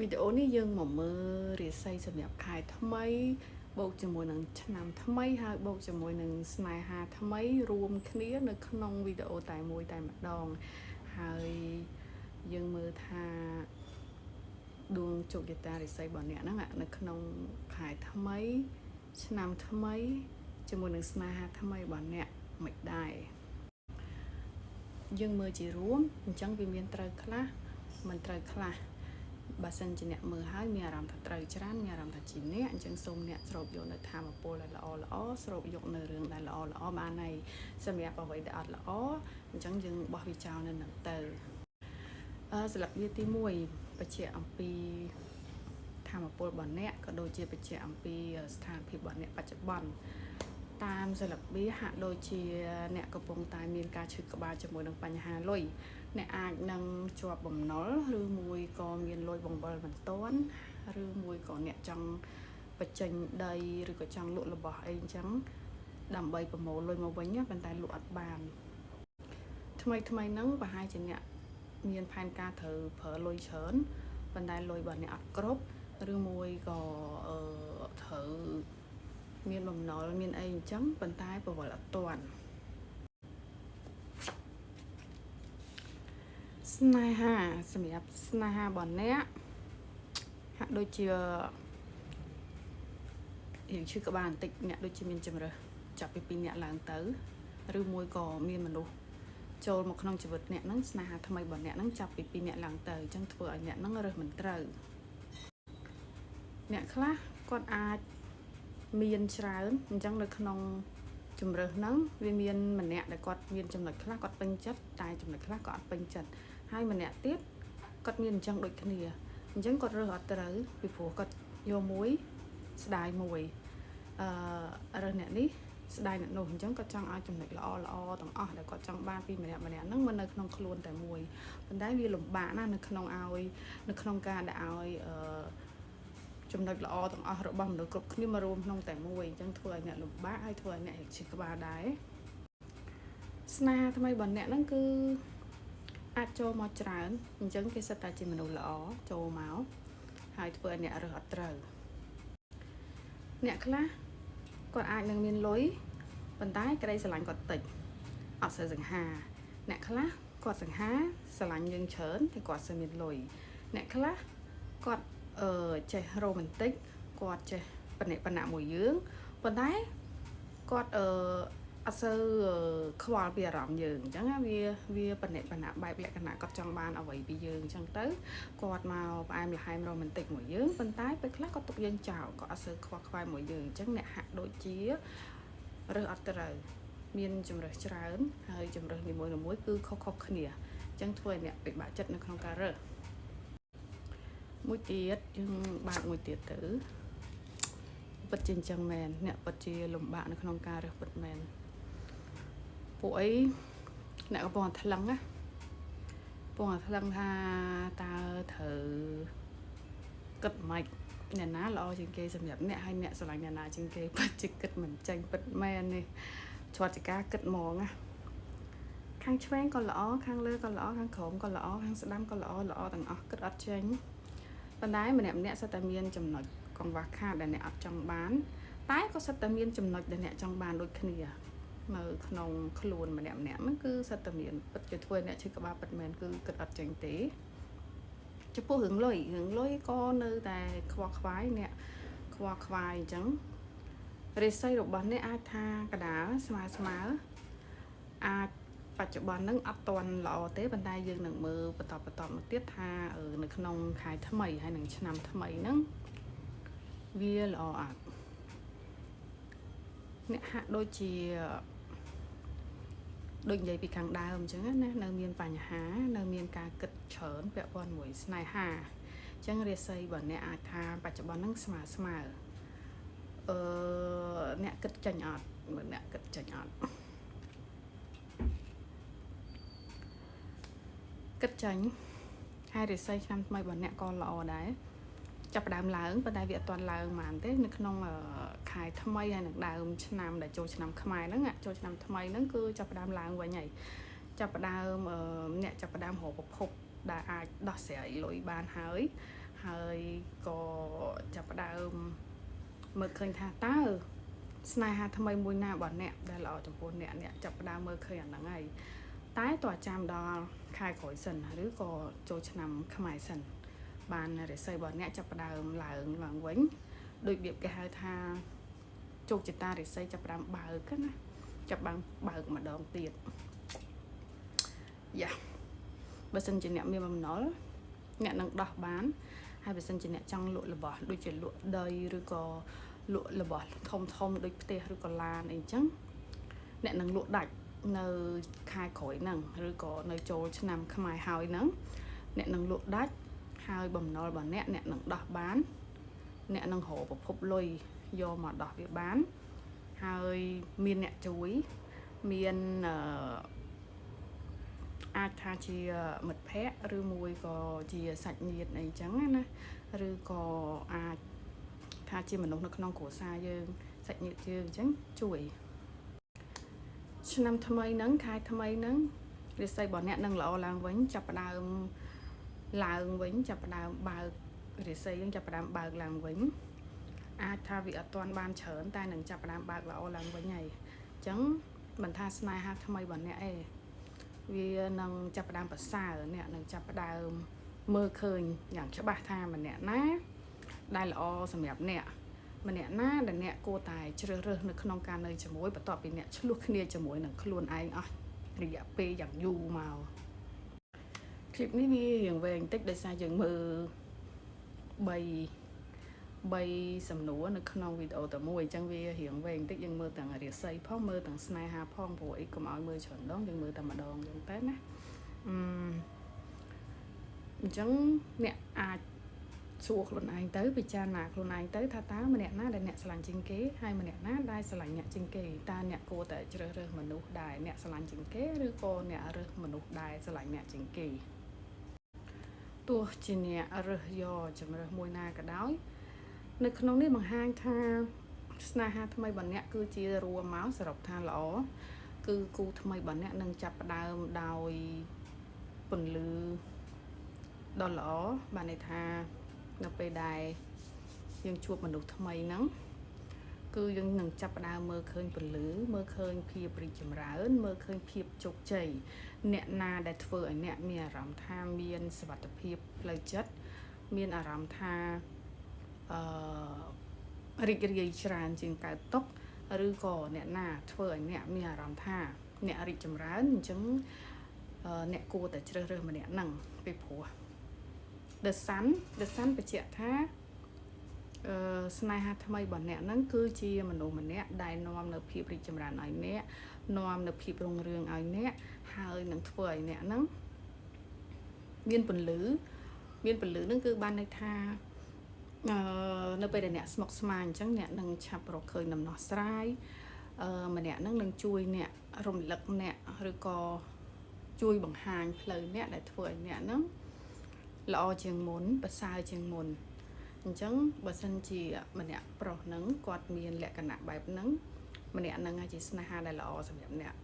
វីដេអូនេះយើងមកមើលរាសីសម្រាប់ខែថ្មីបូកជាមួយនឹងឆ្នាំថ្មីហើយបូកជាមួយនឹងស្នេហាថ្មីរួមគ្នានៅក្នុងវីដេអូតែមួយតែម្ដងហើយយើងមើលថាដួងជោគជតារាសីរបស់អ្នកហ្នឹងនៅក្នុងខែថ្មីឆ្នាំថ្មីជាមួយនឹងស្នេហាថ្មីរបស់អ្នកមិនដែរយើងមើលជារួមអញ្ចឹងវាមានត្រូវខ្លះមិនត្រូវខ្លះបើសិនជាអ្នកមើលហើយមានអារម្មណ៍ថាត្រូវច្រើនមានអារម្មណ៍ថាជាអ្នកអញ្ចឹងសូមអ្នកស្រូបយកនៅធម៌ពលដែលល្អស្រូបយកនៅរឿងដែលល្អបានហើយសម្រាប់អ្វីដែលអត់ល្អអញ្ចឹងយើងបោះវាចោលនៅនឹងទៅស្លាបវាទី1បញ្ជាក់អំពីធម៌ពលរបស់អ្នកក៏ដូចជាបញ្ជាក់អំពីស្ថានភាពរបស់អ្នកបច្ចុប្បន្នតាមស្លាបវាហាក់ដូចជាអ្នកកំពុងតែមានការឈឺក្បាលជាមួយនឹងបញ្ហាលុយអ្នកអាចនឹងជាប់បំណុលឬមួយក៏មានលុយបង្វិលមិនទាន់ឬមួយក៏អ្នកចង់បញ្ចេញដីឬក៏ចង់លក់របស់អីអញ្ចឹងដើម្បីប្រមូលលុយមកវិញប៉ុន្តែលក់អត់បានថ្មីហ្នឹងប្រហែលជាអ្នកមានផែនការត្រូវប្រើលុយច្រើនប៉ុន្តែលុយរបស់អ្នកអត់គ្រប់ឬមួយក៏ត្រូវមានបំណុលមានអីអញ្ចឹងប៉ុន្តែប្រវល់អត់ទាន់ស្នេហាសម្រាប់ស្នេហារបស់អ្នកហាក់ដូចជាយើងឈឺក្បាលបន្តិចអ្នកដូចជាមានជំរើសចាប់ពី2អ្នកឡើងទៅឬមួយក៏មានមនុស្សចូលមកក្នុងជីវិតអ្នកហ្នឹងស្នេហាថ្មីរបស់អ្នកហ្នឹងចាប់ពី2អ្នកឡើងទៅអញ្ចឹងធ្វើឲ្យអ្នកហ្នឹងរើសមិនត្រូវអ្នកខ្លះគាត់អាចមានច្រើនអញ្ចឹងនៅក្នុងជំរើសហ្នឹងវាមានម្នាក់ដែលគាត់មានចំណុចខ្លះគាត់ពេញចិត្តតែចំណុចខ្លះក៏អត់ពេញចិត្តហើយម្នាក់ទៀតគាត់មានអញ្ចឹងដូចគ្នាអញ្ចឹងគាត់រើសអត់ត្រូវពីព្រោះគាត់យកមួយស្ដាយមួយរើសអ្នកនេះស្ដាយអ្នកនោះអញ្ចឹងគាត់ចង់ឲ្យចំណុចល្អទាំងអស់ដែលគាត់ចង់បានពីម្នាក់ហ្នឹងមកនៅក្នុងខ្លួនតែមួយប៉ុន្តែវាលំបាកណាស់នៅក្នុងការដែលឲ្យចំណុចល្អទាំងអស់របស់មនុស្សគ្រប់គ្នាមករួមក្នុងតែមួយអញ្ចឹងធ្វើឲ្យអ្នកលំបាកហើយធ្វើឲ្យអ្នកឈឺក្បាលដែរស្នេហាថ្មីរបស់អ្នកហ្នឹងគឺអាចចូលមកច្រើនអញ្ចឹងគេសិតតែជាមនុស្សល្អចូលមកហើយធ្វើឲ្យអ្នករើសអត់ត្រូវអ្នកខ្លះគាត់អាចនឹងមានលុយប៉ុន្តែក្តីស្រឡាញ់គាត់តិចអត់សូវសង្ហាអ្នកខ្លះគាត់សង្ហាស្រឡាញ់យើងច្រើនតែគាត់សូវមានលុយអ្នកខ្លះគាត់ចេះរ៉ូមែនទិកគាត់ចេះបណិបណៈមួយយើងប៉ុន្តែគាត់អត់សូវខ្វល់ពីអារម្មណ៍យើងអញ្ចឹងវាបណិបណៈបែបលក្ខណៈគាត់ចង់បានអ្វីពីយើងអញ្ចឹងទៅគាត់មកផ្អែមល្ហែមរ៉ូមែនទិកមួយយើងប៉ុន្តែពេលខ្លះគាត់ទុកយើងចោលគាត់អត់សូវខ្វល់ខ្វាយមួយយើងអញ្ចឹងអ្នកហាក់ដូចជារើសអត់ត្រូវមានជំរើសច្រើនហើយជំរើសនីមួយគឺខុសគ្នាអញ្ចឹងធ្វើឲ្យអ្នកពិបាកចិត្តនៅក្នុងការរើសមួយទៀតយើងបើកមួយទៀតទៅពិតជាអញ្ចឹងមែនអ្នកពិតជាលំបាកនៅក្នុងការរើសពិតមែនពួកអីអ្នកកំពុងតែថ្លឹងណាកំពុងតែថ្លឹងថាតើត្រូវគិតមិនអ្នកណាល្អជាងគេសម្រាប់អ្នកហើយអ្នកស្រឡាញ់អ្នកណាជាងគេពិតជាគិតមិនចេញពិតមែននេះឆ្លត់ជាការគិតហ្មងណាខាងឆ្វេងក៏ល្អខាងលើក៏ល្អខាងក្រោមក៏ល្អខាងស្ដាំក៏ល្អទាំងអស់គិតអត់ចេញប៉ុន្តែម្នាក់សិតតែមានចំណុចកង្វះខាតដែលអ្នកអត់ចង់បានតែក៏សិតតែមានចំណុចដែលអ្នកចង់បានដូចគ្នានៅក្នុងខ្លួនម្នាក់ហ្នឹងគឺសិតតែមានពិតជាធ្វើអ្នកឈឺក្បាលពិតមែនគឺគិតអត់ចេញទេចំពោះរឿងលុយក៏នៅតែខ្វល់ខ្វាយអ្នកខ្វល់ខ្វាយអញ្ចឹងរាសីរបស់អ្នកអាចថាកដាលស្មើអាចបច្ចុប្បន្នហ្នឹងអត់ទាន់ល្អទេប៉ុន្តែយើងនឹងមើលបន្តមកទៀតថានៅក្នុងខែថ្មីហើយនឹងឆ្នាំថ្មីហ្នឹងវាល្អអត់អ្នកហាក់ដូចនិយាយពីខាងដើមអញ្ចឹងណានៅមានបញ្ហានៅមានការគិតច្រើនពាក់ព័ន្ធមួយស្នេហាអញ្ចឹងរាសីរបស់អ្នកអាចថាបច្ចុប្បន្នហ្នឹងស្មើអ្នកគិតចាញ់អត់មើលអ្នកគិតចាញ់អត់គិតចាញ់ហើយរាសីឆ្នាំថ្មីរបស់អ្នកក៏ល្អដែរចាប់ផ្ដើមឡើងប៉ុន្តែវាអត់ទាន់ឡើងហ្មងទេនៅក្នុងខែថ្មីហើយនឹងដើមឆ្នាំដែលចូលឆ្នាំខ្មែរហ្នឹងចូលឆ្នាំថ្មីហ្នឹងគឺចាប់ផ្ដើមឡើងវិញហើយចាប់ផ្ដើមអ្នកចាប់ផ្ដើមរកប្រភពដែលអាចដោះស្រាយលុយបានហើយ ហើយក៏ចាប់ផ្ដើមមើលឃើញថាតើស្នេហាថ្មីមួយណារបស់អ្នកដែលល្អចំពោះអ្នកចាប់ផ្ដើមមើលឃើញអាហ្នឹងហើយតែតើចាំដល់ខែក្រោយសិនឬក៏ចូលឆ្នាំខ្មែរសិនបានរាសីរបស់អ្នកចាប់ផ្ដើមឡើងវិញដូចរបៀបគេហៅថាជោគជតារាសីចាប់ផ្ដើមបើកណាចាប់បានបើកម្ដងទៀតយ៉ាបើសិនជាអ្នកមានបំណុលអ្នកនឹងដោះបានហើយបើសិនជាអ្នកចង់លក់របស់ដូចជាលក់ដីឬក៏លក់របស់ធំដូចផ្ទះឬក៏ឡានអីចឹងអ្នកនឹងលក់ដាច់នៅខែក្រោយហ្នឹងឬក៏នៅចូលឆ្នាំខ្មែរហើយហ្នឹងអ្នកនឹងលក់ដាច់ហើយបំណុលរបស់អ្នកនឹងដោះបានអ្នកនឹងរកប្រភពលុយយកមកដោះវាបានហើយមានអ្នកជួយមានអាចថាជាមិត្តភ័ក្តិឬមួយក៏ជាសាច់ញាតិអីចឹងណាឬក៏អាចថាជាមនុស្សនៅក្នុងគ្រួសារយើងសាច់ញាតិយើងអញ្ចឹងជួយឆ្នាំថ្មីហ្នឹងខែថ្មីហ្នឹងរាសីរបស់អ្នកនឹងល្អឡើងវិញចាប់ផ្ដើមឡើងវិញចាប់ផ្ដើមបើករាសីយើងចាប់ផ្ដើមបើកឡើងវិញអាចថាវាអត់ទាន់បានច្រើនតែនឹងចាប់ផ្ដើមបើកល្អឡើងវិញហើយអញ្ចឹងមិនថាស្នេហាថ្មីរបស់អ្នកឯងវានឹងចាប់ផ្ដើមប្រសើរអ្នកនឹងចាប់ផ្ដើមមើលឃើញយ៉ាងច្បាស់ថាម្នាក់ណាដែលល្អសម្រាប់អ្នកម្នាក់ណាដែលអ្នកគួរតែជ្រើសរើសនៅក្នុងការនៅជាមួយបន្ទាប់ពីអ្នកឆ្លោះគ្នាជាមួយនឹងខ្លួនឯងអស់រយៈពេលយ៉ាងយូរមកคลิปនេះវារៀងវែងបន្តិចដោយសារយើងមើល3សំណួរនៅក្នុងវីដេអូតែមួយអញ្ចឹងវារៀងវែងបន្តិចយើងមើលទាំងរាសីផងមើលទាំងស្នេហាផងព្រោះអីកុំឲ្យមើលច្រើនដងយើងមើលតែម្ដងអញ្ចឹងទៅណាអញ្ចឹងអ្នកអាចសួរខ្លួនឯងទៅពិចារណាខ្លួនឯងទៅថាតើម្នាក់ណាដែលអ្នកស្រឡាញ់ជាងគេហើយម្នាក់ណាដែលស្រឡាញ់អ្នកជាងគេតើអ្នកគួរតែជ្រើសរើសមនុស្សដែលអ្នកស្រឡាញ់ជាងគេឬក៏អ្នករើសមនុស្សដែលស្រឡាញ់អ្នកជាងគេទោះជាអ្នករើសយកជំរើសមួយណាក៏ដោយនៅក្នុងនេះបង្ហាញថាស្នេហាថ្មីរបស់អ្នកគឺជារួមមកសរុបថាល្អគឺគូថ្មីរបស់អ្នកនឹងចាប់ផ្ដើមដោយពន្លឺដ៏ល្អបានន័យថានៅពេលដែលយើងជួបមនុស្សថ្មីហ្នឹងគឺយើងនឹងចាប់ផ្ដើមមើលឃើញពន្លឺមើលឃើញភាពរីកចម្រើនមើលឃើញភាពជោគជ័យអ្នកណាដែលធ្វើឲ្យអ្នកមានអារម្មណ៍ថាមានសុវត្ថិភាពផ្លូវចិត្តមានអារម្មណ៍ថារីករាយច្រើនជាងកើតទុកឬក៏អ្នកណាធ្វើឲ្យអ្នកមានអារម្មណ៍ថាអ្នករីកចម្រើនអញ្ចឹងអ្នកគួរតែជ្រើសរើសម្នាក់ហ្នឹងពីព្រោះ The Sun បញ្ជាក់ថាស្នេហាថ្មីរបស់អ្នកហ្នឹងគឺជាមនុស្សម្នាក់ដែលនាំនៅភាពរីកចម្រើនឲ្យអ្នកនាំនៅភាពរុងរឿងឲ្យអ្នកហើយនឹងធ្វើឲ្យអ្នកហ្នឹងមានពន្លឺហ្នឹងគឺបានន័យថានៅពេលដែលអ្នកស្មុគស្មាញអញ្ចឹងអ្នកនឹងឆាប់រកឃើញដំណោះស្រាយម្នាក់ហ្នឹងនឹងជួយអ្នករំលឹកអ្នកឬក៏ជួយបង្ហាញផ្លូវអ្នកដែលធ្វើឲ្យអ្នកហ្នឹងល្អជាងមុនប្រសើរជាងមុនអញ្ចឹងបើសិនជាម្នាក់ប្រុសហ្នឹងគាត់មានលក្ខណៈបែបហ្នឹងម្នាក់ហ្នឹងអាចជាស្នេហាដែលល្អសម្រាប់អ្នក